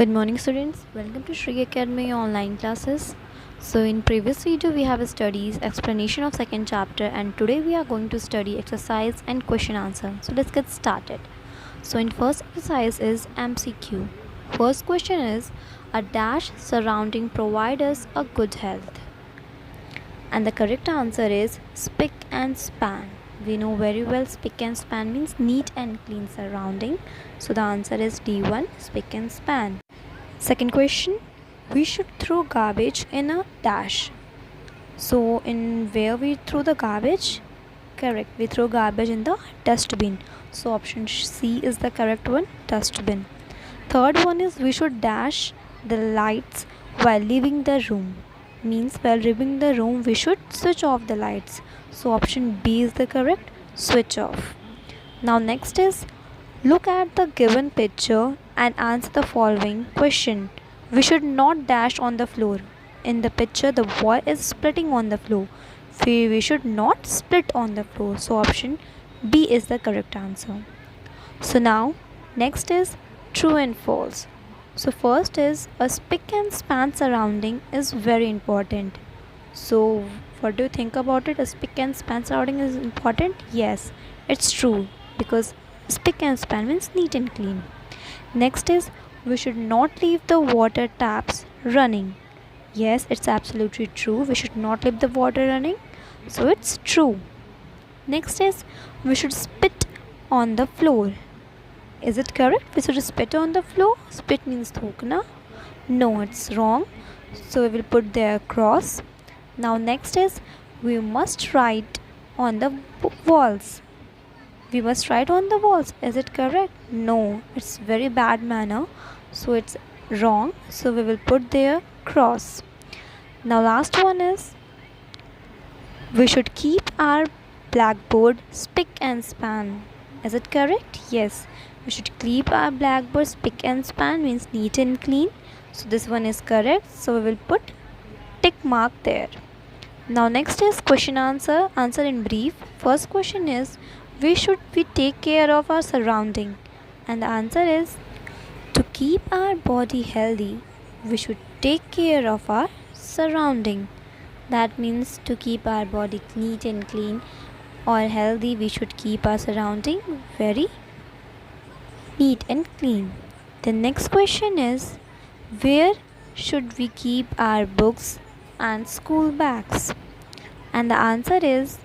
Good morning students, welcome to Shri Academy online classes. So in previous video we have studies explanation of second chapter, and today we are going to study exercise and question answer. So let's get started. So in first exercise is MCQ. First question is, a dash surrounding provide us a good health, and the correct answer is spick and span. We know very well spick and span means neat and clean surrounding. So the answer is D1, spick and span. Second question, we should throw garbage in a dash. So in where we throw the garbage? Correct, we throw garbage in the dustbin. So option C is the correct one, dustbin. Third one is, we should dash the lights while leaving the room. Means while leaving the room we should switch off the lights. So option B is the correct, switch off. Now next is, look at the given picture and answer the following question. We should not dash on the floor. In the picture the boy is splitting on the floor. We should not split on the floor. So option B is the correct answer. So now next is true and false. So first is, a spick and span surrounding is very important. So what do you think about it? A spick and span surrounding is important? Yes, it's true, because spick and span means neat and clean. Next is, we should not leave the water taps running. Yes, it's absolutely true. We should not leave the water running. So it's true. Next is, we should spit on the floor. Is it correct? We should spit on the floor. Spit means thokna. No, it's wrong. So we will put there cross. Now next is, we must write on the walls. We must write on the walls. Is it correct? No, it's very bad manner. So it's wrong. So we will put there cross. Now last one is, we should keep our blackboard spick and span. Is it correct? Yes. We should keep our blackboard spick and span means neat and clean. So this one is correct. So we will put tick mark there. Now next is question answer. Answer in brief. First question is, we take care of our surrounding, and the answer is, to keep our body healthy we should take care of our surrounding. That means to keep our body neat and clean or healthy we should keep our surrounding very neat and clean. The next question is, where should we keep our books and school bags? And the answer is,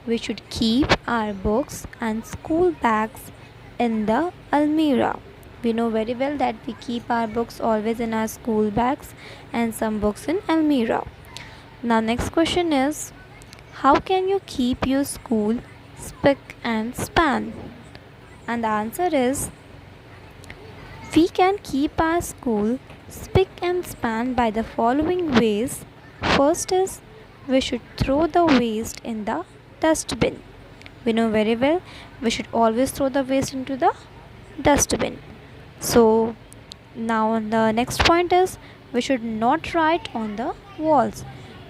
we should keep our books and school bags in the almirah. We know very well that we keep our books always in our school bags and some books in almirah. Now next question is, how can you keep your school spick and span? And the answer is, we can keep our school spick and span by the following ways. First is, we should throw the waste in the dustbin. We know very well we should always throw the waste into the dustbin. So now the next point is, we should not write on the walls.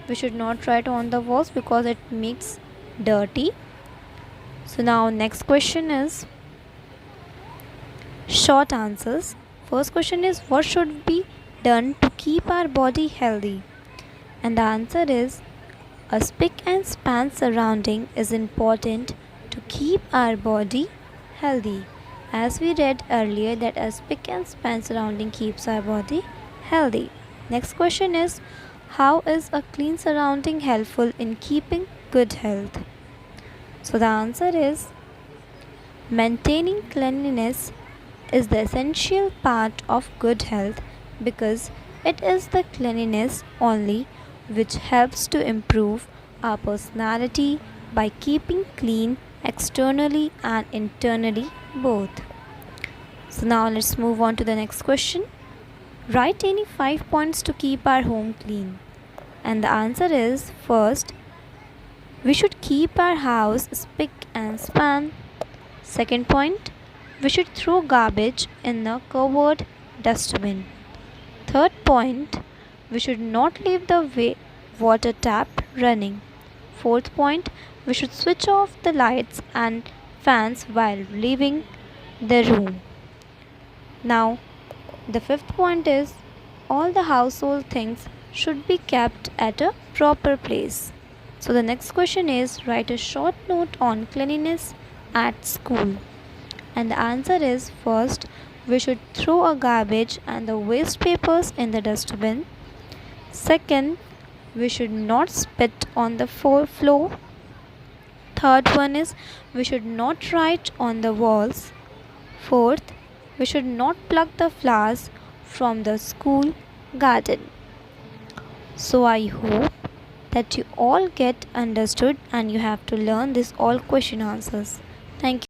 We should not write on the walls because it makes dirty. So now next question is short answers. First question is, what should be done to keep our body healthy? And the answer is, a spick and span surrounding is important to keep our body healthy. As we read earlier that a spick and span surrounding keeps our body healthy. Next question is, how is a clean surrounding helpful in keeping good health? So the answer is, maintaining cleanliness is the essential part of good health, because it is the cleanliness only which helps to improve our personality by keeping clean externally and internally both. So now let's move on to the next question. Write any 5 points to keep our home clean. And the answer is, first, we should keep our house spick and span. Second point, we should throw garbage in a covered dustbin. Third point, we should not leave the water tap running. Fourth point, we should switch off the lights and fans while leaving the room. Now The fifth point is all the household things should be kept at a proper place. So the next question is write a short note on cleanliness at school. And the answer is first, we should throw a garbage and the waste papers in the dustbin. Second, we should not spit on the floor. Third one is we should not write on the walls. Fourth, we should not pluck the flowers from the school garden. So I hope that you all get understood and you have to learn this all question answers. Thank you.